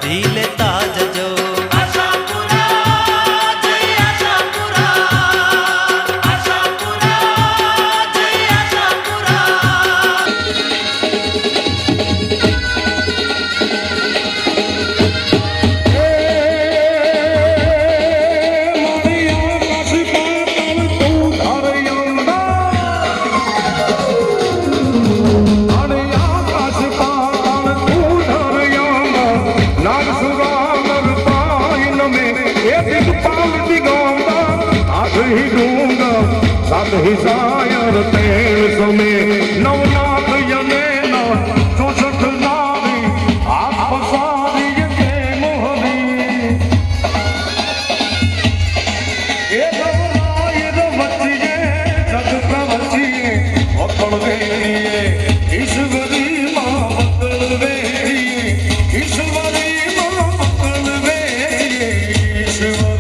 બધી લેતા જજો हिसायर तेल समे नवनाथ यने न चौसठ नारी आप सारी के मोहनी ए नवनायर बचिए जग प्रवचिए अकल वेलिए ईश्वरी मां बकल वेलिए ईश्वरी मां बकल वेलिए ईश्वरी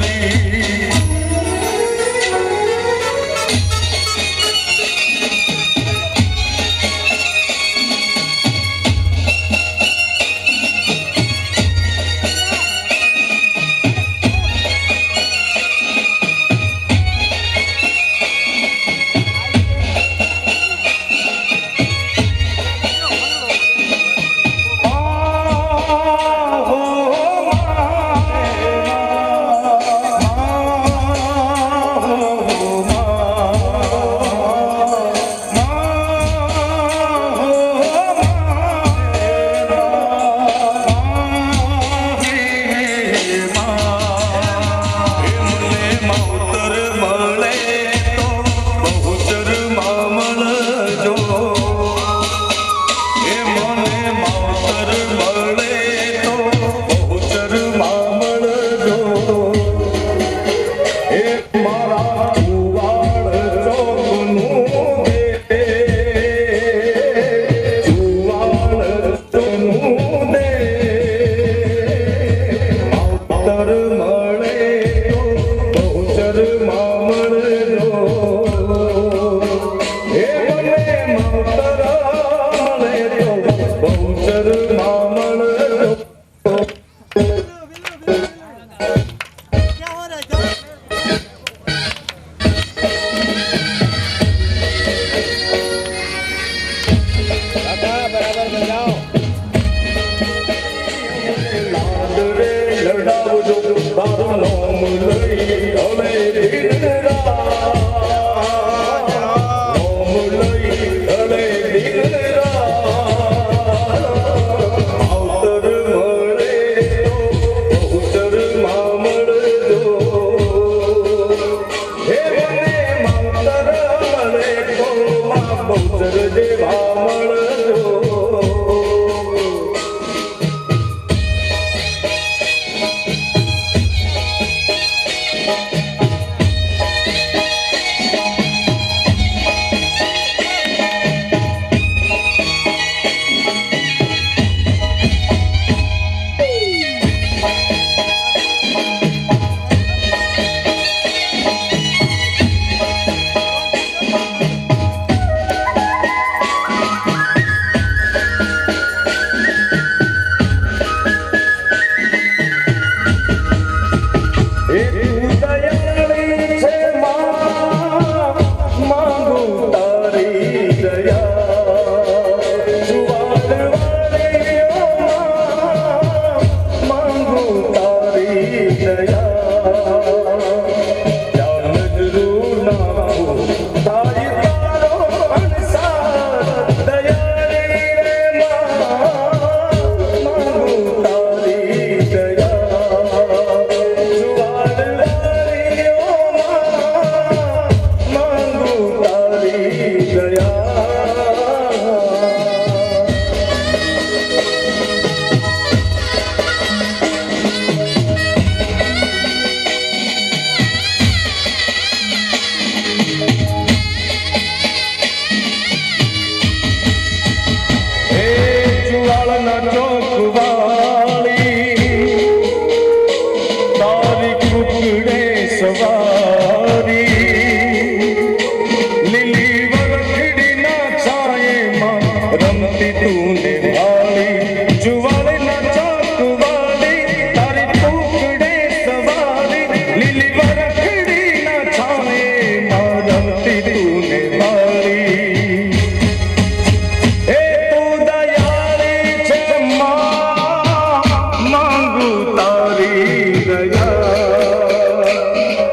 તારી દયા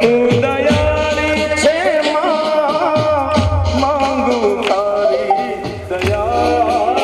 તું દયાળી છે માં માંગુ તારી દયા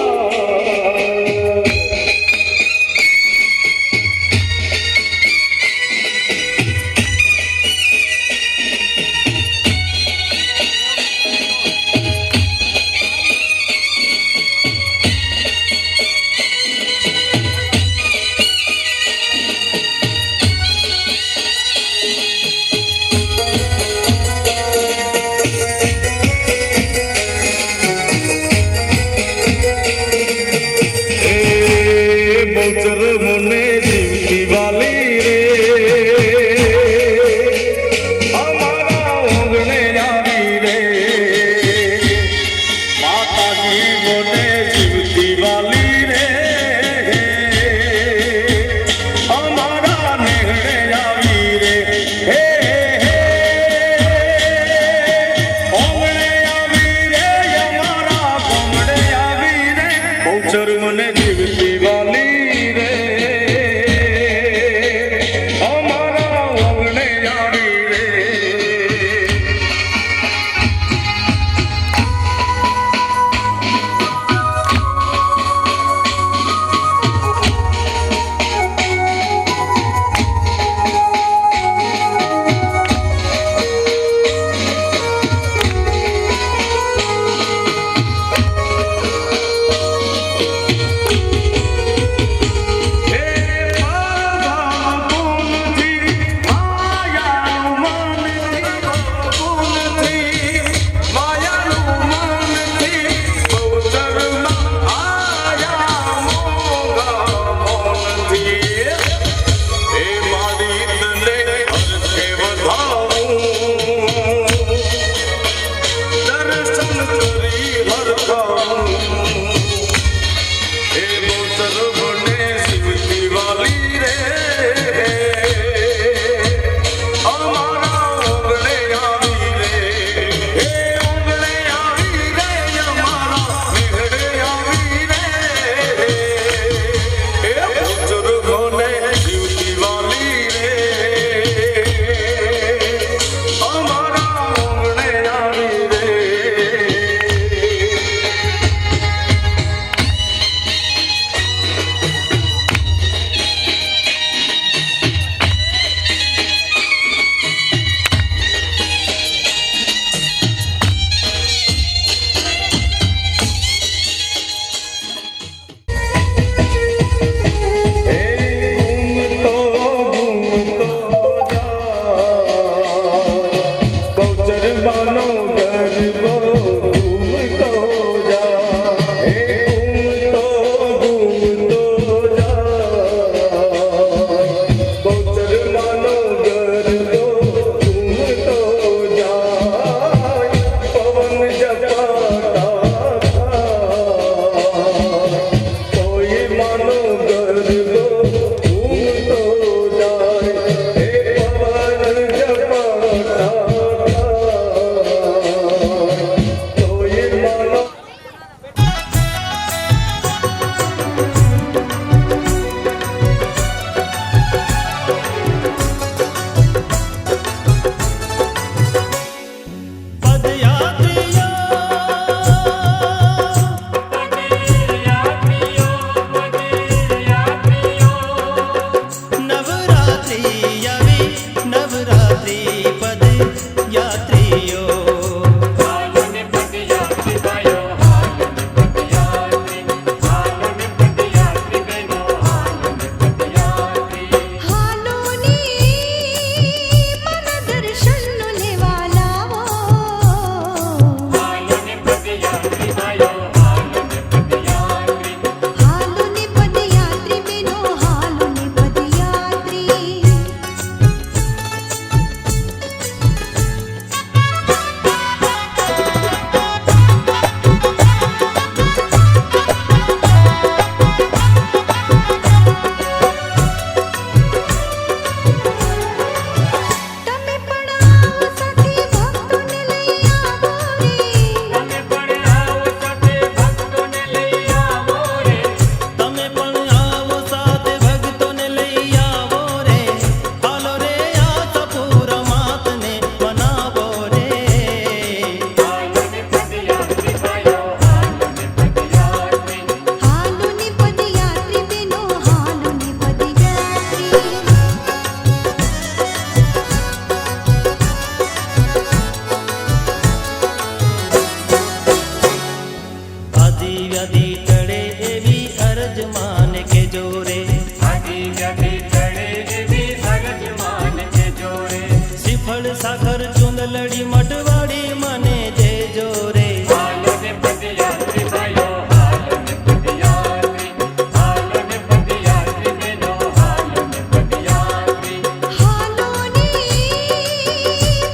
શ્રીફળ સાકર ચુંદલડી મઢવાડી મને જેજો રે. હાલો ને પદયાત્રી ભાઈઓ, હાલો ને પદયાત્રી, હાલો ને પદયાત્રી બહેનો, હાલો ને પદયાત્રી. હાલો ને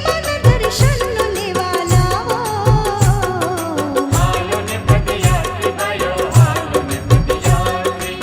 મન દર્શન લેવા લાવો. હાલો ને પદયાત્રી ભાઈઓ, હાલો ને પદયાત્રી.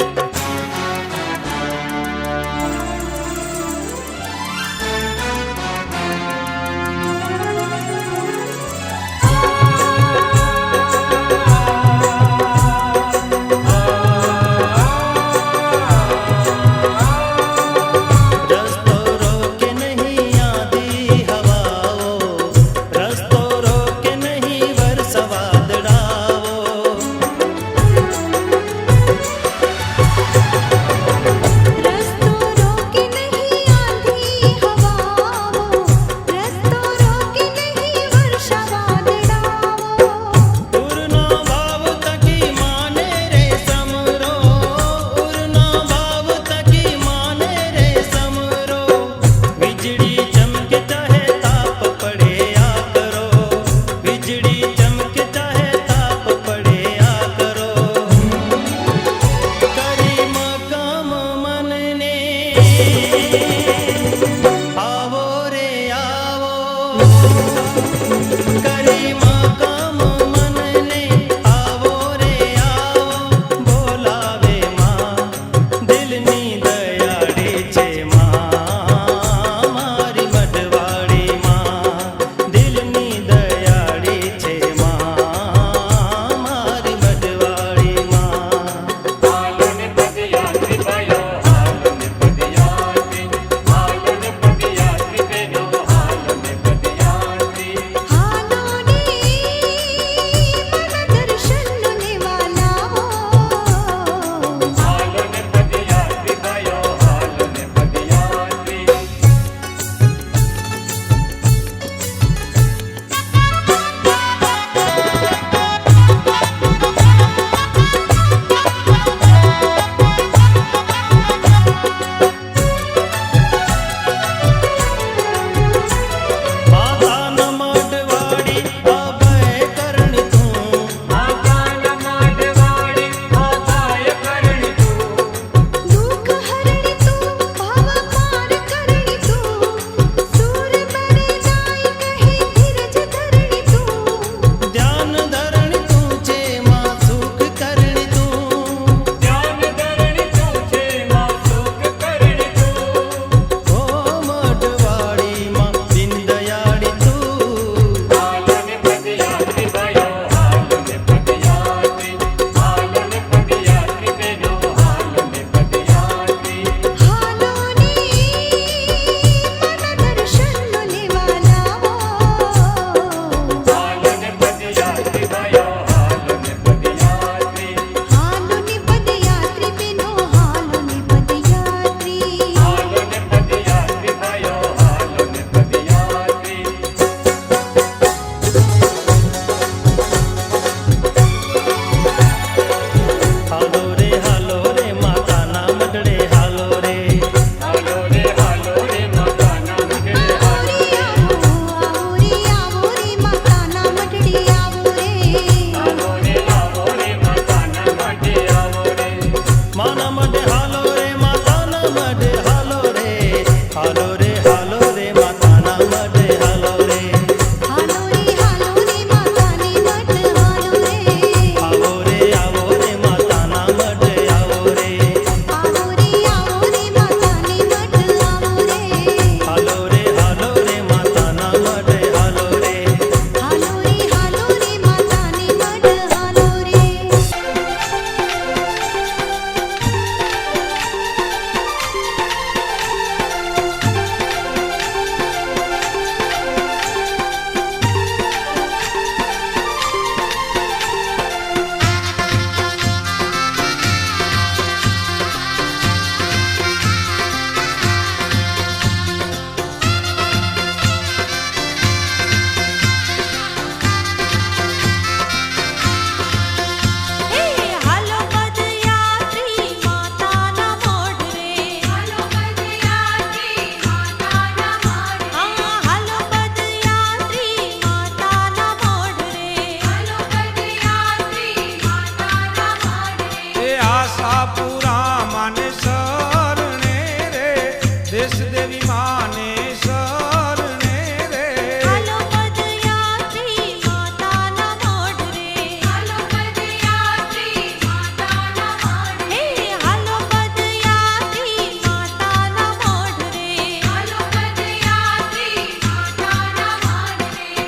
દેશ દેવી માને શરણે રે હાલો પદયાત્રી માતાના મોઢરે હાલો પદયાત્રી માતાના મોઢરે હે હાલો પદયાત્રી માતાના મોઢરે હાલો પદયાત્રી માતાના મોઢરે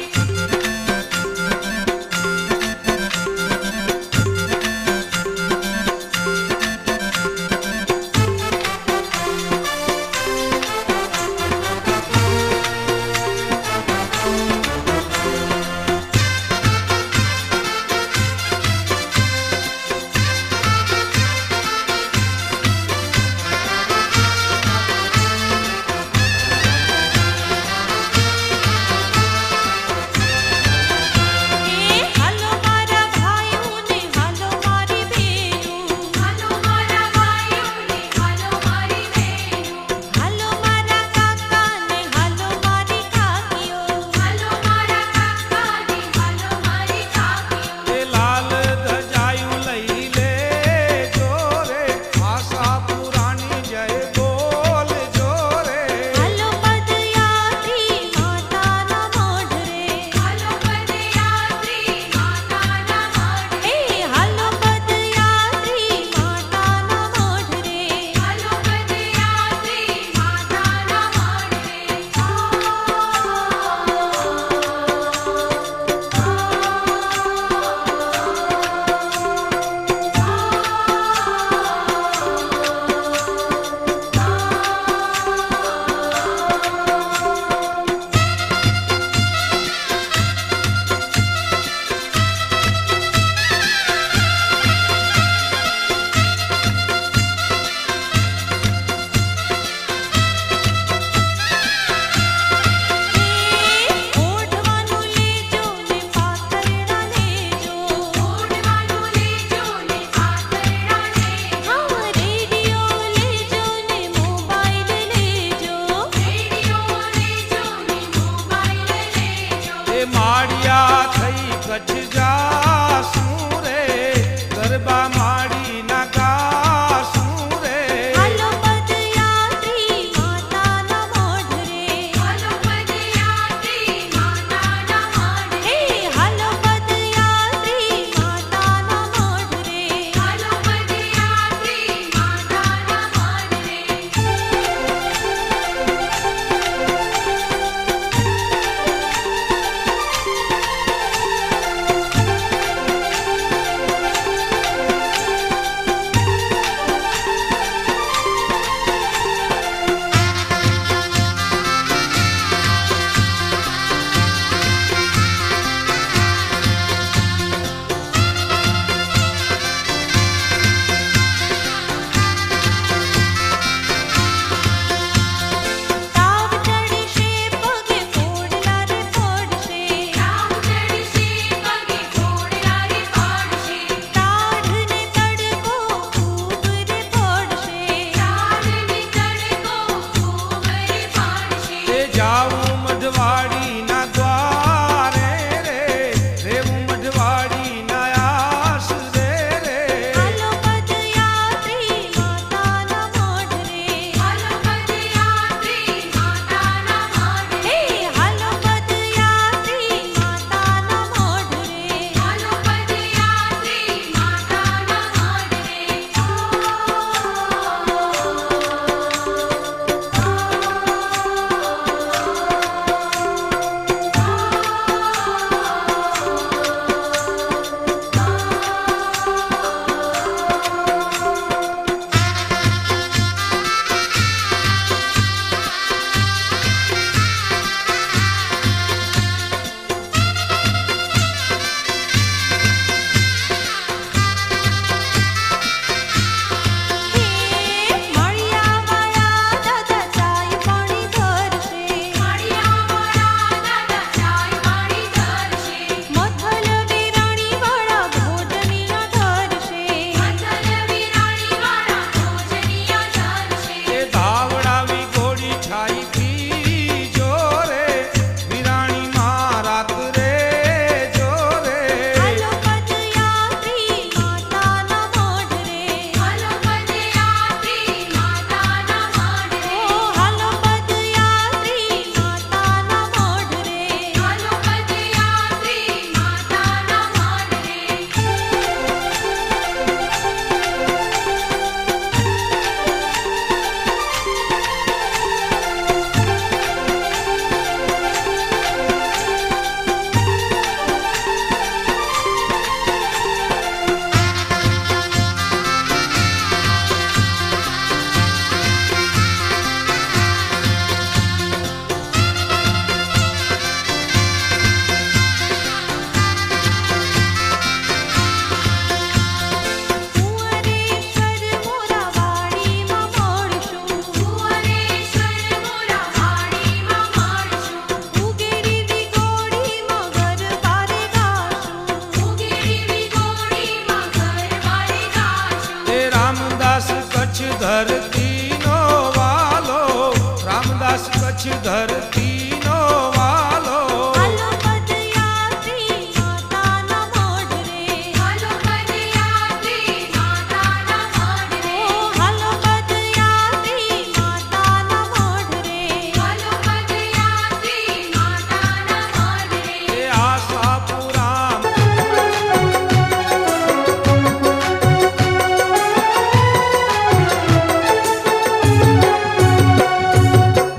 કચ્છ ધરતીનો વાલો હાલો પદયાત્રી માતાના મોઢરે હાલો પદયાત્રી માતાના મોઢરે હાલો પદયાત્રી માતાના મોઢરે હાલો પદયાત્રી માતાના મોઢરે એ આશાપુરામ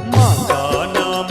માતાના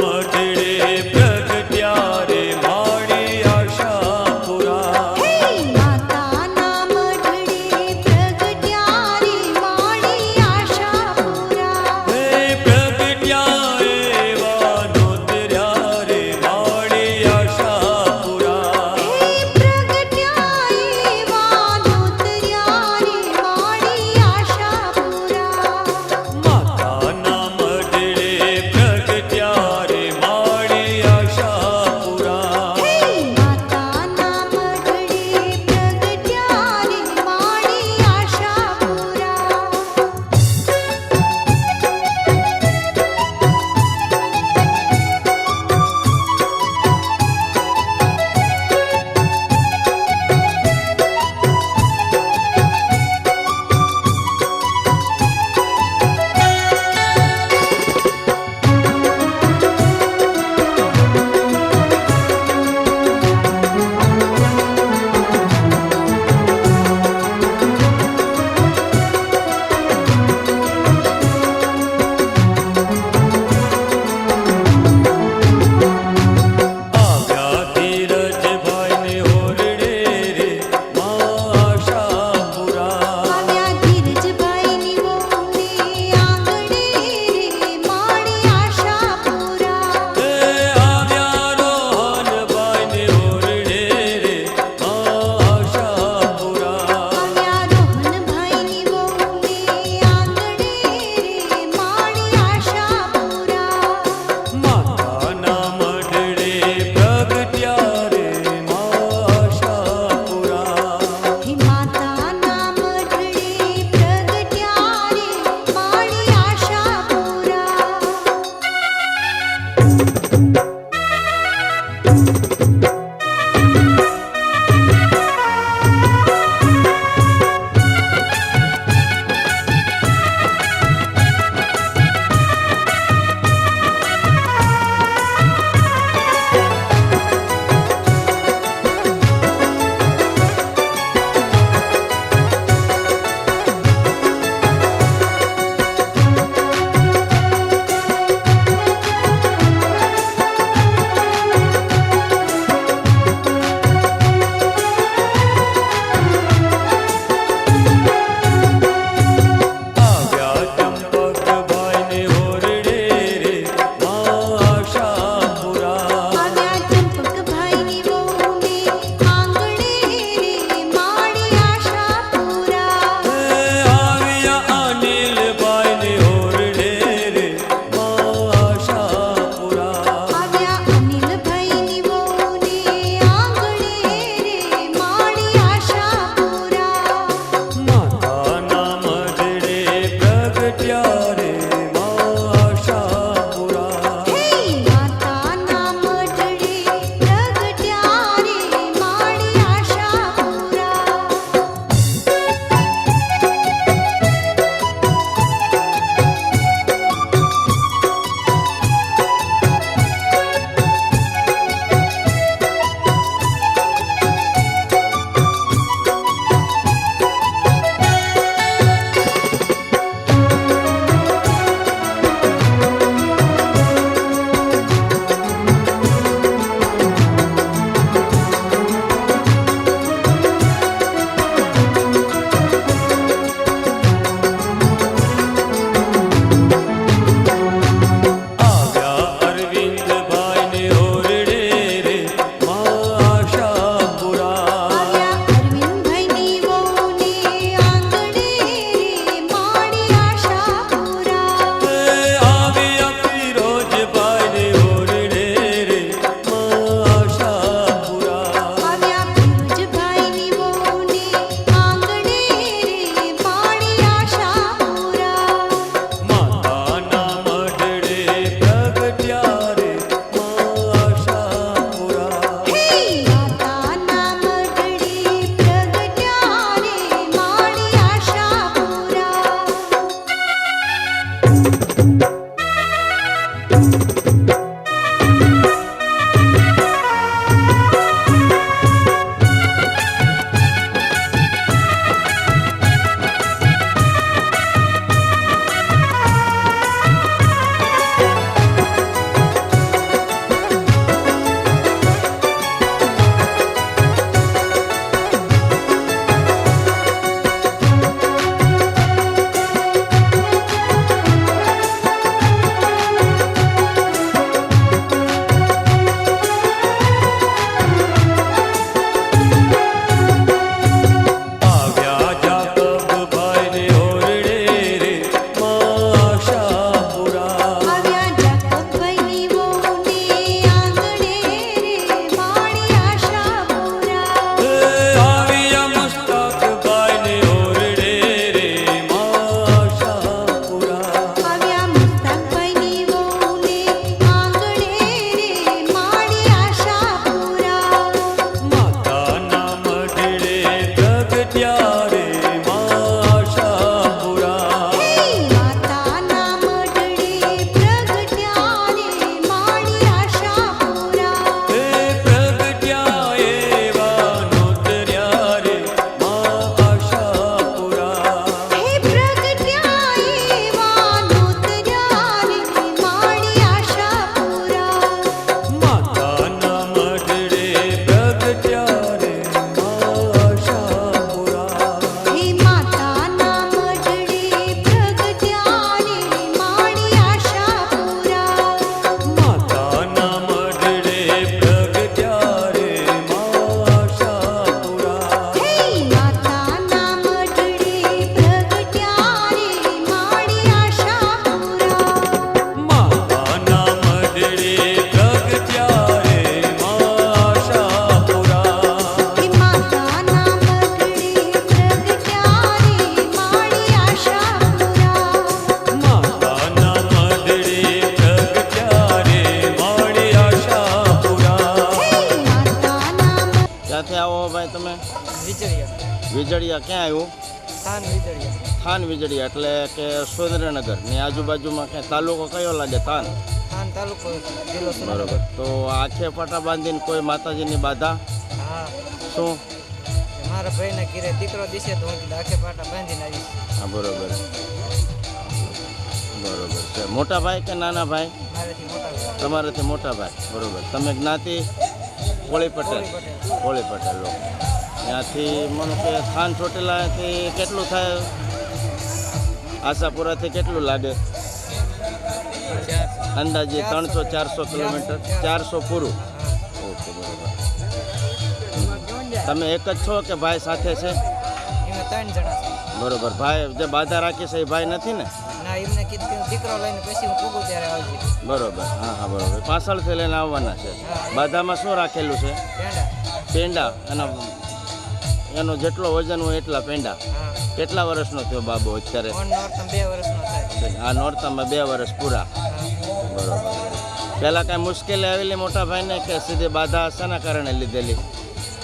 આવ્યા જાકબભાઈ ને ઓરડે રે માં આશાપુરા આવ્યા જાકબભાઈની વહુને આંગણે રે માળી આશાપુરા આવ્યા મુસ્તાકભાઈ ને ઓરડે રે માં આશાપુરા આવ્યા મુસ્તાકભાઈની વહુને આંગણે રે માળી આશાપુરા માતાના મઢડે પ્રગટ્યા રે માં આશાપુરા માતાના મઢડે પ્રગટ્યા રે માળી આશાપુરા હે પ્રગટ્યા એવા નોતર્યા રે માં આશાપુરા હે પ્રગટ્યા એવા નોતર્યા રે માળી આશાપુરા માતાના મઢડે પ્રગટ્યા રે માં આશાપુરા હે માતાના મઢડે પ્રગટ્યા રે માળી આશાપુરા માતાના મઢડે પ્રગટ્યા રે માં આશાપુરા હે માતાના મઢડે પ્રગટ્યા રે માળી આશાપુરા માતાના મઢડે પ્રગટ્યા રે માં આશાપુરા હે માતાના મઢડે પ્રગટ્યા રે માળી આશાપુરા માતાના મઢડે પ્રગટ્યા રે માળી આશાપુરા માતાના ક્યાંથી આવો ભાઈ તમે? વીજળિયા ક્યાં આવ્યું? થાન વીજળિયા એટલે કે સુરેન્દ્રનગર ની આજુબાજુમાં ક્યાં તાલુકો કયો લાગે? થાન. બરોબર. તો આખે પાટા બાંધીને કોઈ માતાજીની બાધા શું? મારા ભાઈના ઘરે દીકરો દિશે તો હું કીધું આખે પાટા બાંધીને આવીશ. હા બરોબર બરોબર છે. મોટા ભાઈ કે નાના ભાઈ? મારાથી મોટા ભાઈ. તમારાથી મોટા ભાઈ. બરોબર. તમે જ્ઞાતિ? કોળી પટેલ. કોળી પટેલ લોકો. ત્યાંથી મને કે થાન ચોટીલાથી કેટલું થાય? આશાપુરાથી કેટલું લાગે? અંદાજે 300-400 કિલોમીટર. 400 પૂરું. ઓકે બરોબર. તમે એક જ છો કે ભાઈ સાથે છે? એમાં 3 જણા છે. બરોબર. ભાઈ જે બાધા રાખી છે એ ભાઈ નથી ને? ના એમને કીધું દીકરો લઈને પછી હું પૂગું ત્યારે આવજે. બરોબર. હા હા બરોબર. પાછળથી લઈને આવવાના છે. બાધામાં શું રાખેલું છે? પેંડા. પેંડા. એનો જેટલો વજન હોય એટલા પેંડા. હા. કેટલા વર્ષનો થયો બાબો અત્યારે? ઓન નોરતમ 2 વર્ષનો થાય. આ નોરતામાં 2 વર્ષ પૂરા. બરોબર. પહેલાં કાંઈ મુશ્કેલી આવેલી મોટા ભાઈને કે સીધી બાધા શાના કારણે લીધેલી?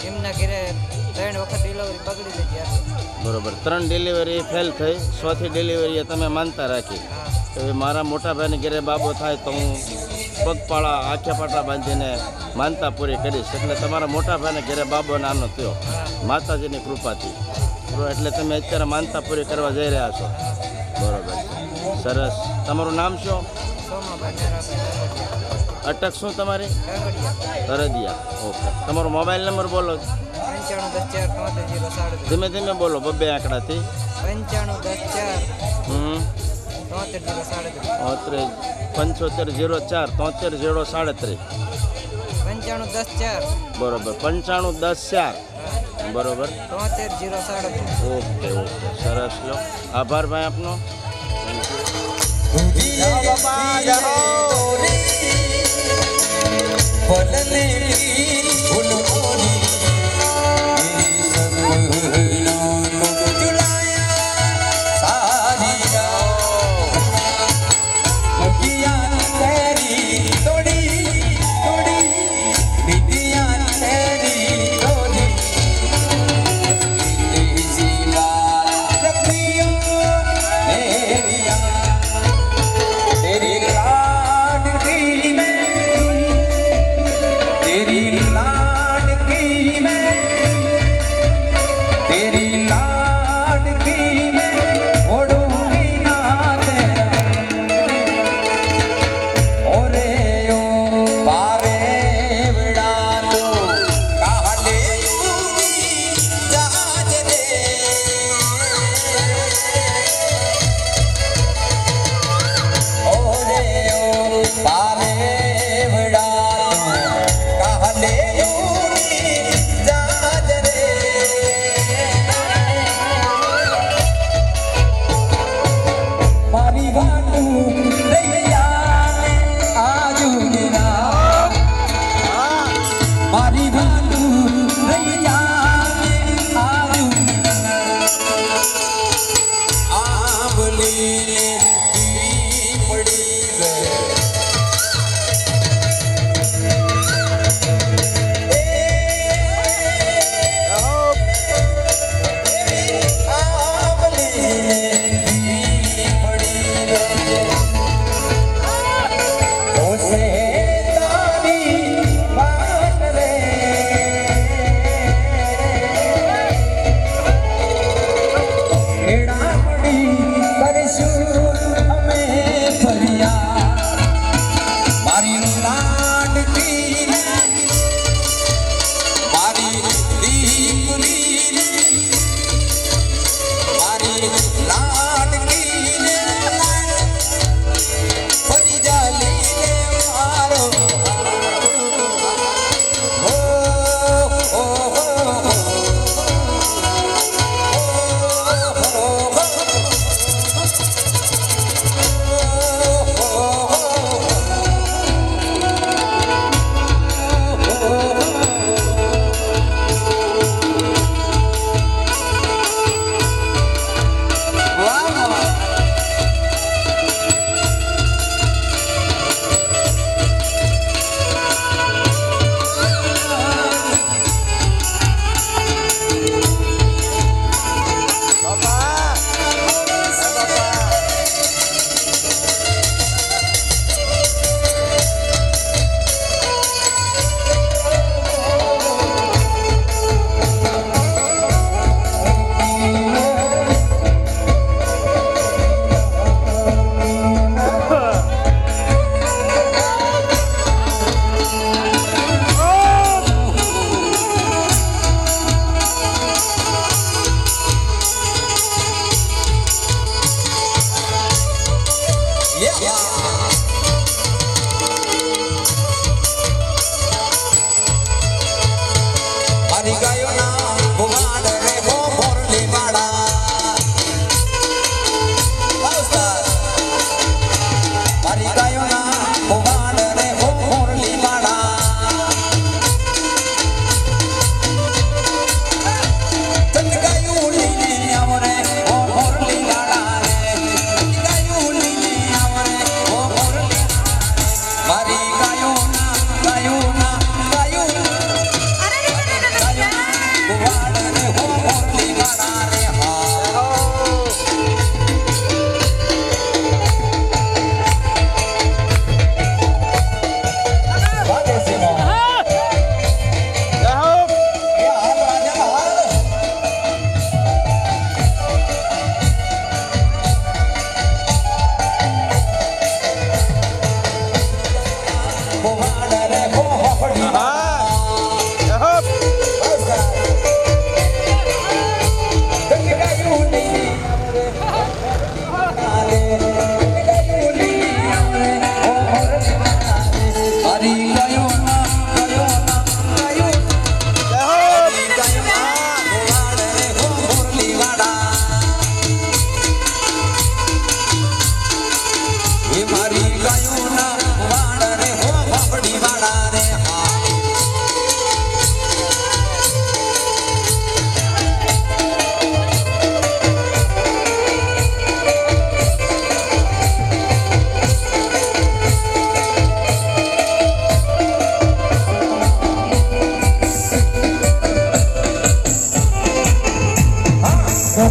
એમના ઘરે 3 વખત ડિલિવરી બગડી ગઈ ત્યારે. બરોબર. 3 ડિલિવરી ફેલ થઈ. 4થી ડિલિવરીએ તમે માનતા રાખી તો એ મારા મોટા ભાઈને ઘરે બાબો થાય તો હું પગપાળા આખે પાટા બાંધીને માનતા પૂરી કરીશ. એટલે તમારા મોટા ભાઈને ઘરે બાબો નાનો થયો માતાજીની કૃપાથી. એટલે તમે અત્યારે માનતા પૂરી કરવા જઈ રહ્યા છો. બરોબર છે. સરસ. તમારું નામ શું? સોમાભાઈ મેરાભાઈ અટક શું તમારી? કાંગડિયા. તરદિયા. ઓકે. તમારો મોબાઈલ નંબર બોલો. 95 10 4 73 037. ધીમે ધીમે બોલો. 2 આંકડાથી. 95 10 4 73 037. 7504 73 95 10 4 બરોબર. 95 10 4 બરોબર. 73 037. Okay okay. સરસ. લો આભાર ભાઈ આપનો. तेरी लाड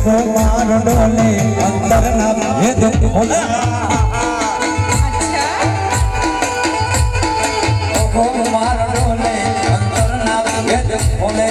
કુમાર ડોલે અંતરના ભેદ ખોલે કુમાર ડોલે અંતરના ભેદ ખોલે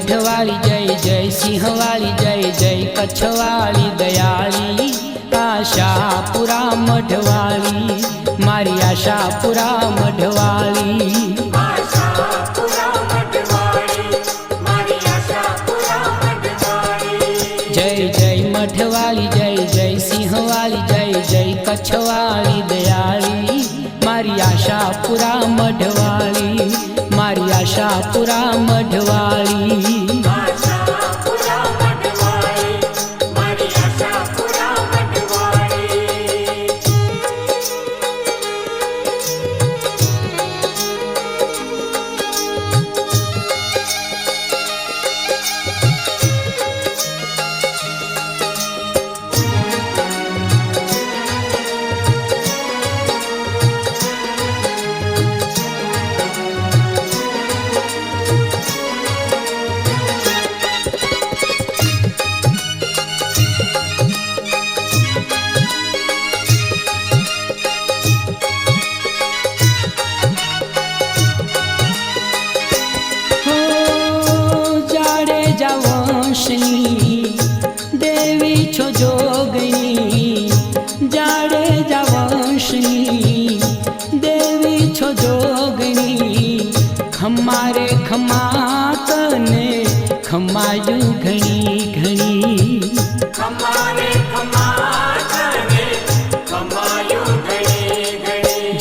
મઢવાળી જય જય સિંહવાળી જય જય કચ્છવાળી દયાળી આશાપુરા મઢવાળી મારી આશાપુરા મઢવાળી. જય જય મઢવાળી, જય જય સિંહવાળી, જય જય કચ્છવાળી દયાળી. મારી આશાપુરા મઢવાળી, મારી આશાપુરા મઢવાળી. દેવી છો જોગણી, જાડેજા વંશની દેવી છો જોગણી. ખમારે ખમા તને ખમાયું ઘણી ઘણી.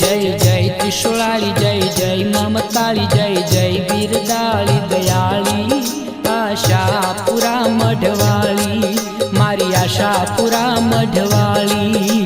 જય જય ત્રિશુળાળી, જય જય મમતાળી, જય જય બિરદાળી દયાળી. આશાપુરા મઢવાળી, મારી આશાપુરા મઢવાળી.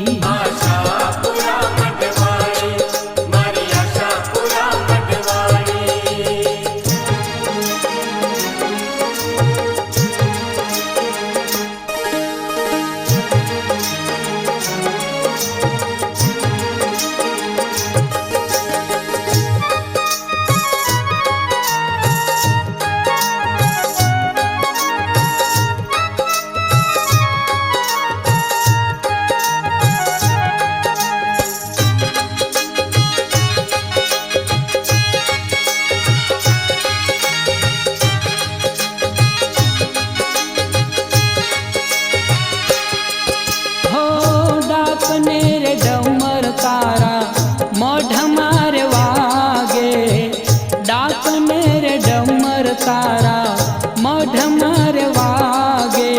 તારા મઢ વાગે,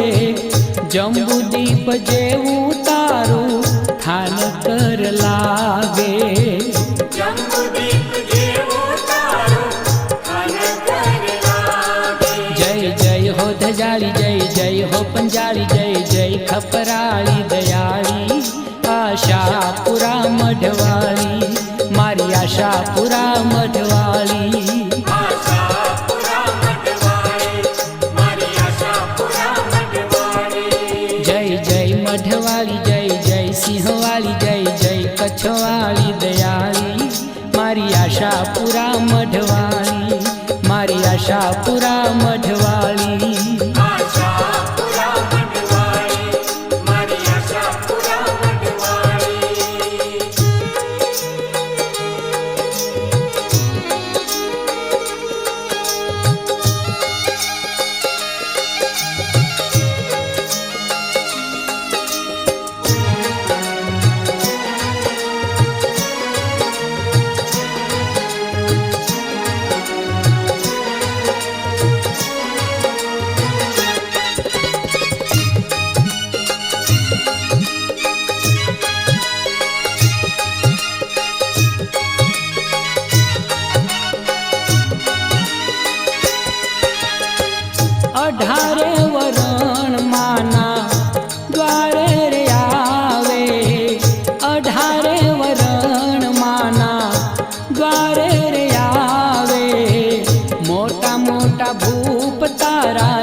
જંબુદીપ જેવું તારું થાન કર લાગે. જય જય હો ધજાળી, જય જય હો પંજાળી, જય જય ખપરાળી દયાળી. આશાપુરા મઢવાળી, મારી આશાપુરા મઢવાળી. મઢવાળી, જય જય સિંહવાળી, જય જય કચ્છવાળી દયાળી. મારી આશાપુરા મઢવાળી, મારી આશાપુરા મઢવાળી. અઢારે વરણ માના દ્વારે રે આવે, અઢારે વરણ માના દ્વારે રે આવે. મોટા મોટા ભૂપ તારા